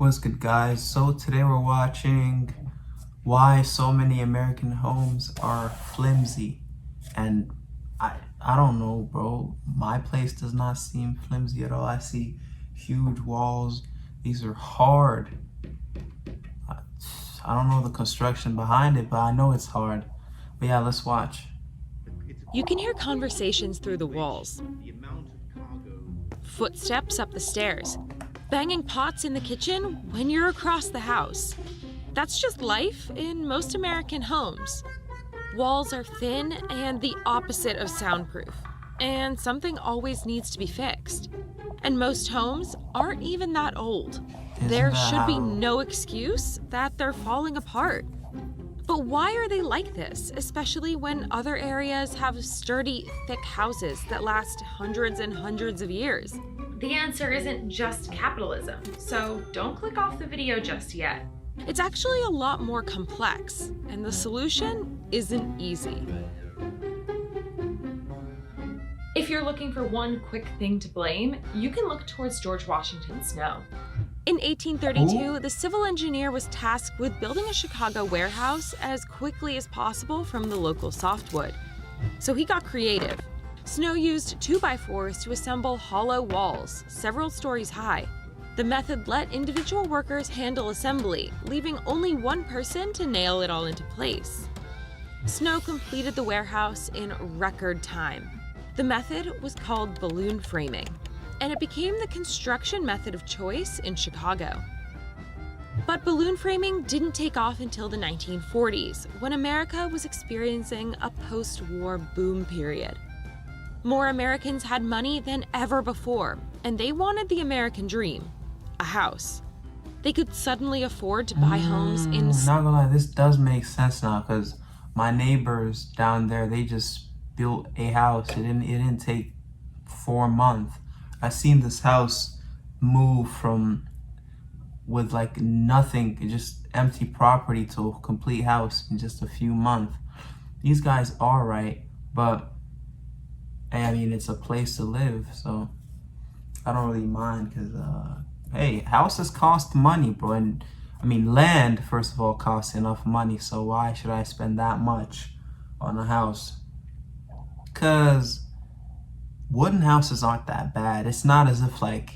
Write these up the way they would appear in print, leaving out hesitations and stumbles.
What's good, guys? So today we're watching why so many American homes are flimsy. And I don't know, bro. My place does not seem flimsy at all. I see huge walls. These are hard. I, I don't know the construction behind it, but I know it's hard. But yeah, let's watch. You can hear conversations through the walls, footsteps up the stairs, banging pots in the kitchen when you're across the house. That's just life in most American homes. Walls are thin and the opposite of soundproof, and something always needs to be fixed. And most homes aren't even that old. There should be no excuse that they're falling apart. But why are they like this, especially when other areas have sturdy, thick houses that last hundreds and hundreds of years? The answer isn't just capitalism, so don't click off the video just yet. It's actually a lot more complex, and the solution isn't easy. If you're looking for one quick thing to blame, you can look towards George Washington's snow. In 1832, the civil engineer was tasked with building a Chicago warehouse as quickly as possible from the local softwood. So he got creative. Snow used 2x4s to assemble hollow walls, several stories high. The method let individual workers handle assembly, leaving only one person to nail it all into place. Snow completed the warehouse in record time. The method was called balloon framing, and it became the construction method of choice in Chicago. But balloon framing didn't take off until the 1940s, when America was experiencing a post-war boom period. More Americans had money than ever before, and they wanted the American dream, a house. They could suddenly afford to buy homes in... Not gonna lie, this does make sense now, because my neighbors down there, they just built a house. It didn't take 4 months. I seen this house move from with like nothing, just empty property, to a complete house in just a few months. These guys are right, but I mean, it's a place to live, so I don't really mind, because hey, houses cost money, bro. And I mean, land, first of all, costs enough money, so why should I spend that much on a house? Because wooden houses aren't that bad. It's not as if like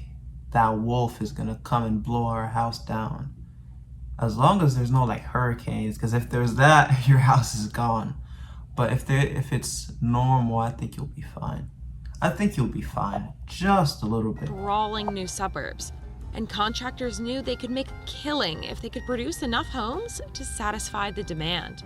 that wolf is gonna come and blow our house down. As long as there's no like hurricanes, because if there's that, your house is gone. But if it's normal, I think you'll be fine. I think you'll be fine, just a little bit. Sprawling new suburbs, and contractors knew they could make a killing if they could produce enough homes to satisfy the demand.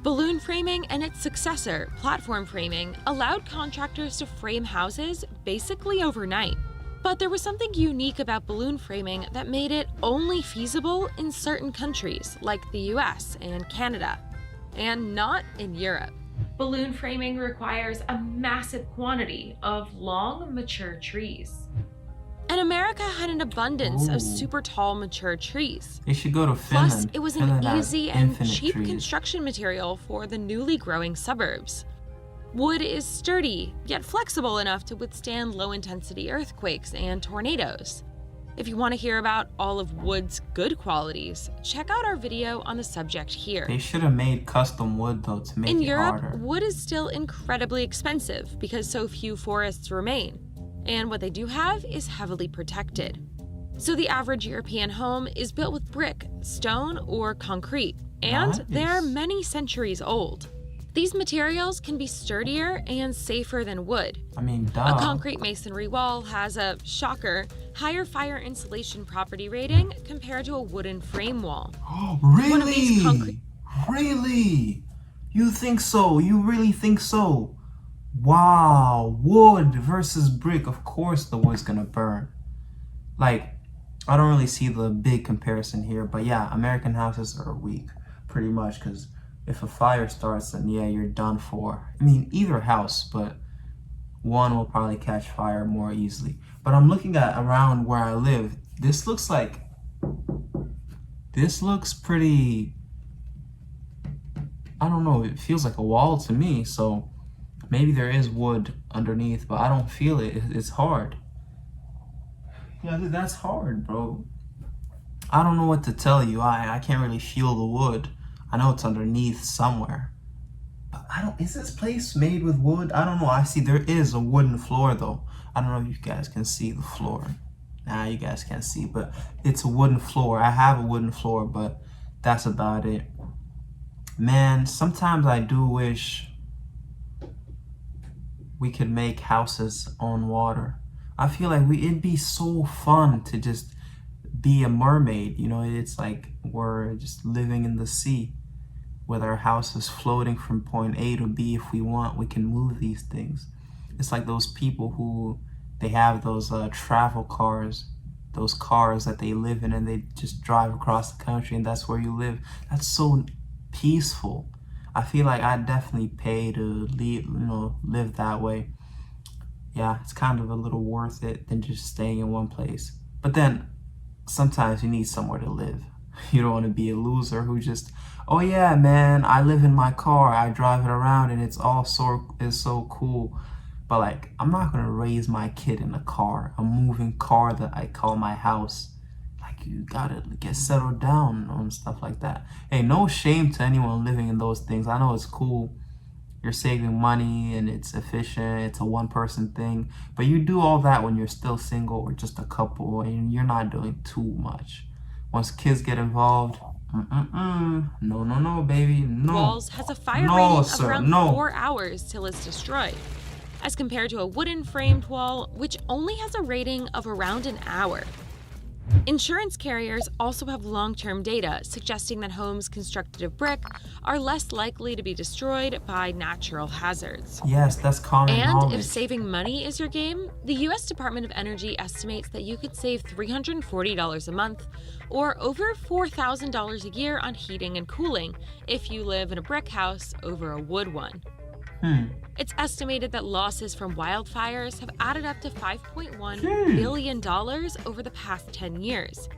Balloon framing and its successor, platform framing, allowed contractors to frame houses basically overnight. But there was something unique about balloon framing that made it only feasible in certain countries, like the US and Canada, and not in Europe. Balloon framing requires a massive quantity of long, mature trees. And America had an abundance of super tall, mature trees. You should go to Finland. Plus, it was an easy and cheap construction material for the newly growing suburbs. Wood is sturdy, yet flexible enough to withstand low-intensity earthquakes and tornadoes. If you want to hear about all of wood's good qualities, check out our video on the subject here. They should have made custom wood, though, to make it harder. In Europe, wood is still incredibly expensive because so few forests remain. And what they do have is heavily protected. So the average European home is built with brick, stone, or concrete, and they're many centuries old. These materials can be sturdier and safer than wood. I mean, duh. A concrete masonry wall has a, shocker, higher fire insulation property rating compared to a wooden frame wall. Oh, really? Really? You think so? You really think so? Wow, wood versus brick. Of course the wood's gonna burn. Like, I don't really see the big comparison here, but yeah, American houses are weak, pretty much, because if a fire starts, then yeah, you're done for. I mean, either house, but one will probably catch fire more easily. But I'm looking at around where I live. This looks pretty, I don't know, it feels like a wall to me, so maybe there is wood underneath, but I don't feel it. It's hard. Yeah, that's hard, bro. I don't know what to tell you. I can't really feel the wood. I know it's underneath somewhere. But I don't, is this place made with wood? I don't know. I see there is a wooden floor though. I don't know if you guys can see the floor. Nah, you guys can't see, but it's a wooden floor. I have a wooden floor, but that's about it. Man, sometimes I do wish we could make houses on water. I feel like it'd be so fun to just be a mermaid. You know, it's like we're just living in the sea with our houses floating from point A to B. If we want, we can move these things. It's like those people who they have those travel cars, those cars that they live in, and they just drive across the country, and that's where you live. That's so peaceful. I feel like I'd definitely pay to live that way. Yeah, it's kind of a little worth it than just staying in one place. But then sometimes you need somewhere to live. You don't want to be a loser who just, oh yeah, man, I live in my car, I drive it around, and it's so cool. But like, I'm not gonna raise my kid in a car, a moving car that I call my house. Like, you gotta get settled down on stuff like that. Hey, no shame to anyone living in those things. I know it's cool. You're saving money and it's efficient. It's a one-person thing. But you do all that when you're still single or just a couple, and you're not doing too much. Once kids get involved, no, baby, no. Walls has a fire rating of around 4 hours till it's destroyed, as compared to a wooden framed wall, which only has a rating of around an hour. Insurance carriers also have long-term data suggesting that homes constructed of brick are less likely to be destroyed by natural hazards. Yes, that's common knowledge. And if saving money is your game, the U.S. Department of Energy estimates that you could save $340 a month, or over $4,000 a year on heating and cooling if you live in a brick house over a wood one. It's estimated that losses from wildfires have added up to $5.1 billion over the past 10 years,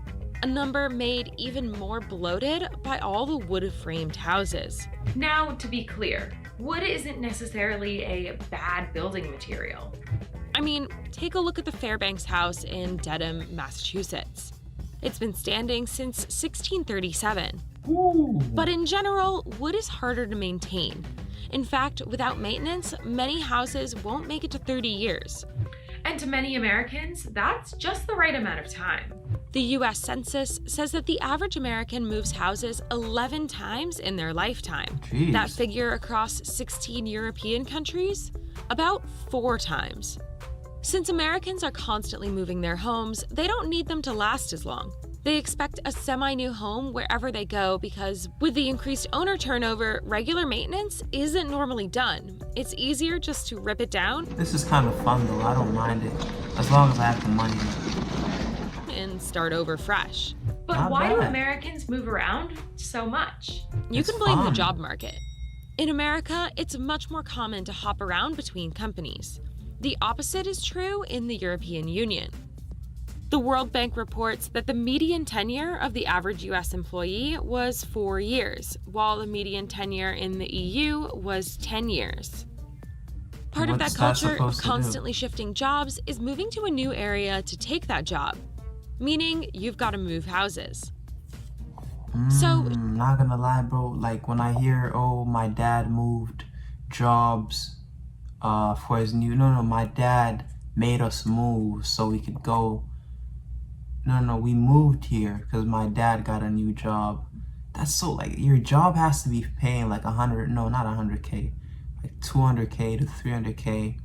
a number made even more bloated by all the wood-framed houses. Now, to be clear, wood isn't necessarily a bad building material. I mean, take a look at the Fairbanks House in Dedham, Massachusetts. It's been standing since 1637. But in general, wood is harder to maintain. In fact, without maintenance, many houses won't make it to 30 years. And to many Americans, that's just the right amount of time. The U.S. Census says that the average American moves houses 11 times in their lifetime. Jeez. That figure across 16 European countries? About 4 times. Since Americans are constantly moving their homes, they don't need them to last as long. They expect a semi-new home wherever they go because with the increased owner turnover, regular maintenance isn't normally done. It's easier just to rip it down. This is kind of fun though, I don't mind it, as long as I have the money. And start over fresh. But Not why bad. do Americans move around so much? You It's can blame the fun. job market. In America, it's much more common to hop around between companies. The opposite is true in the European Union. The World Bank reports that the median tenure of the average U.S. employee was 4 years, while the median tenure in the EU was 10 years. Part of that What's that culture, supposed to do? constantly shifting jobs, is moving to a new area to take that job, meaning you've got to move houses. So, Not gonna lie, bro, like when I hear, oh, my dad moved jobs for his new, no, my dad made us move so we could go. No, we moved here because my dad got a new job. That's so, like, your job has to be paying like 100K, like 200K to 300K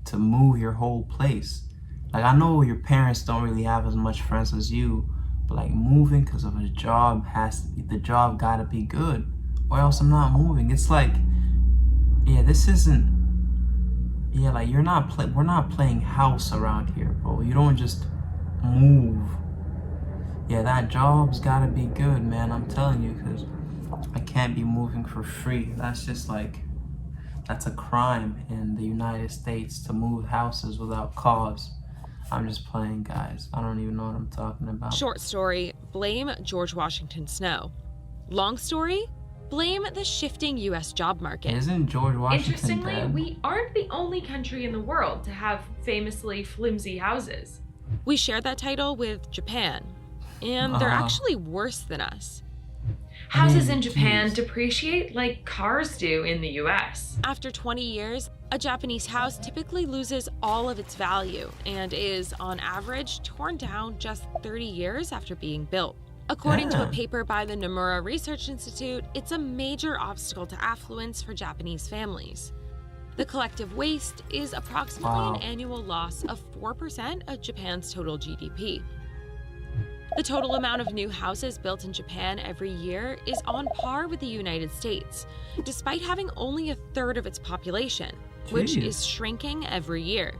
to move your whole place. Like, I know your parents don't really have as much friends as you, but like moving because of a job the job gotta be good, or else I'm not moving. It's like, yeah, this isn't, yeah, like we're not playing house around here, bro. You don't just move. Yeah, that job's gotta be good, man. I'm telling you, because I can't be moving for free. That's just like, that's a crime in the United States to move houses without cause. I'm just playing, guys. I don't even know what I'm talking about. short story, blame George Washington Snow. Long story, blame the shifting U.S. job market. Isn't George Washington Interestingly, dead? we aren't the only country in the world to have famously flimsy houses. We share that title with Japan. and they're actually worse than us. Houses in Japan Jeez. depreciate like cars do in the US. After 20 years, a Japanese house typically loses all of its value and is, on average, torn down just 30 years after being built. According to a Damn. paper by the Nomura Research Institute, it's a major obstacle to affluence for Japanese families. The collective waste is approximately Wow. an annual loss of 4% of Japan's total GDP. The total amount of new houses built in Japan every year is on par with the United States, despite having only a third of its population, which Jeez. is shrinking every year.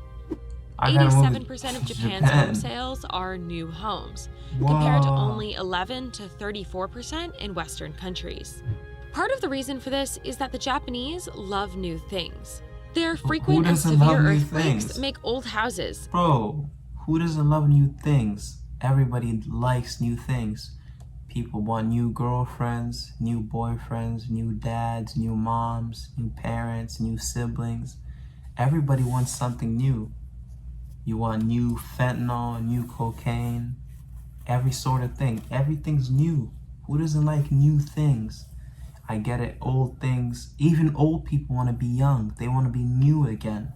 I gotta move 87% of Japan's home sales are new homes, Wow. compared to only 11 to 34% in Western countries. Part of the reason for this is that the Japanese love new things. Their frequent and doesn't love severe new earthquakes things? make old houses. Bro, who doesn't love new things? Everybody likes new things. People want new girlfriends, new boyfriends, new dads, new moms, new parents, new siblings. Everybody wants something new. You want new fentanyl, new cocaine, every sort of thing. Everything's new. Who doesn't like new things? I get it, old things. Even old people want to be young. They want to be new again.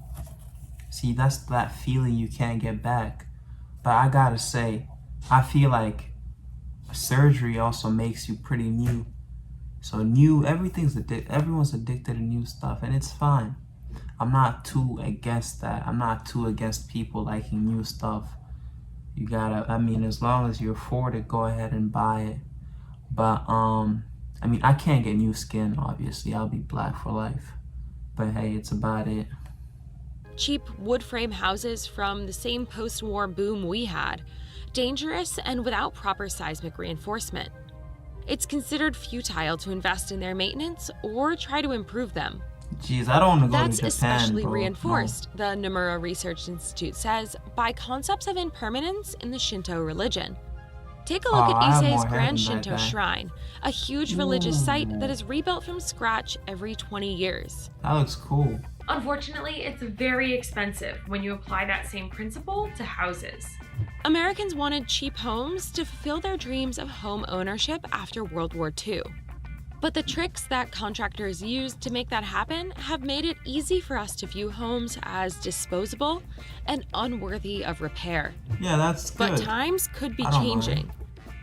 See, that's that feeling you can't get back. But I gotta say, I feel like surgery also makes you pretty new. So new, everyone's addicted to new stuff, and it's fine. I'm not too against that. I'm not too against people liking new stuff. You gotta, I mean, as long as you afford it, go ahead and buy it. But I mean, I can't get new skin, obviously. I'll be black for life. But hey, it's about it. Cheap wood frame houses from the same post-war boom we had, dangerous and without proper seismic reinforcement. It's considered futile to invest in their maintenance or try to improve them. Jeez, I don't want to go That's to Japan, especially bro. reinforced, the Nomura Research Institute says, by concepts of impermanence in the Shinto religion. Take a look Oh, I have at more Issei's hair Grand than that Shinto guy. Shrine, a huge religious site Ooh. that is rebuilt from scratch every 20 years. That looks cool. Unfortunately, it's very expensive when you apply that same principle to houses. Americans wanted cheap homes to fulfill their dreams of home ownership after World War II. But the tricks that contractors used to make that happen have made it easy for us to view homes as disposable and unworthy of repair. Yeah, that's good. But times could be I don't changing. mind.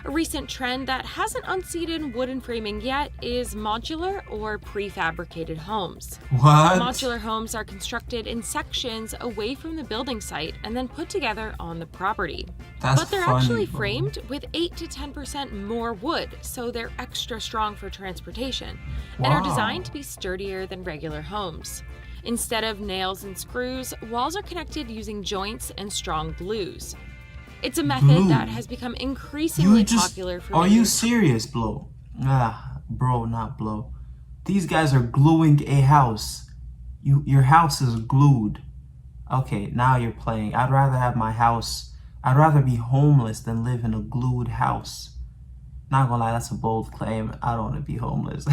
A recent trend that hasn't unseated wooden framing yet is modular or prefabricated homes. What? Modular homes are constructed in sections away from the building site and then put together on the property. That's But they're funny, actually bro. framed with 8 to 10% more wood, so they're extra strong for transportation and are Wow. designed to be sturdier than regular homes. Instead of nails and screws, walls are connected using joints and strong glues. It's a method Glue? that has become increasingly You just, popular for are many- you serious, Blow? Bro, not Blow. These guys are gluing a house. Your house is glued. Okay, now you're playing. I'd rather be homeless than live in a glued house. Not gonna lie, that's a bold claim. I don't want to be homeless.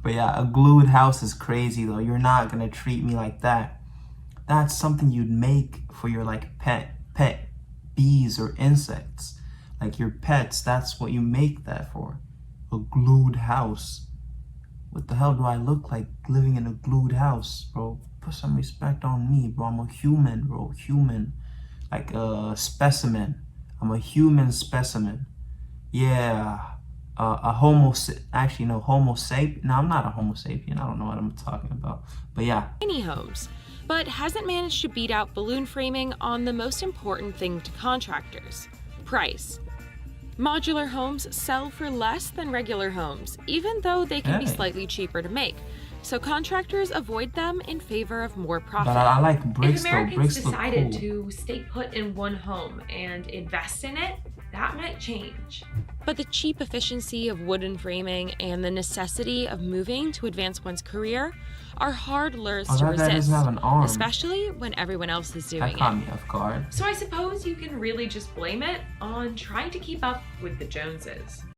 But yeah, a glued house is crazy though. You're not gonna treat me like that. That's something you'd make for your like pet bees or insects. Like your pets, that's what you make that for. A glued house. What the hell do I look like living in a glued house, bro? Put some respect on me, bro. I'm a human, bro. Human. Like a specimen. I'm a human specimen. Yeah. Homo sapien. No, I'm not a homo sapien. I don't know what I'm talking about. But yeah. tiny homes, but hasn't managed to beat out balloon framing on the most important thing to contractors: price. Modular homes sell for less than regular homes, even though they can be Hey. slightly cheaper to make. So contractors avoid them in favor of more profit. But I like If bricks though. Americans Bricks look decided cool. to stay put in one home and invest in it, that might change. But the cheap efficiency of wooden framing and the necessity of moving to advance one's career are hard lures Oh, to that guy resist, doesn't have an arm. especially when everyone else is doing That it. caught me off guard. So I suppose you can really just blame it on trying to keep up with the Joneses.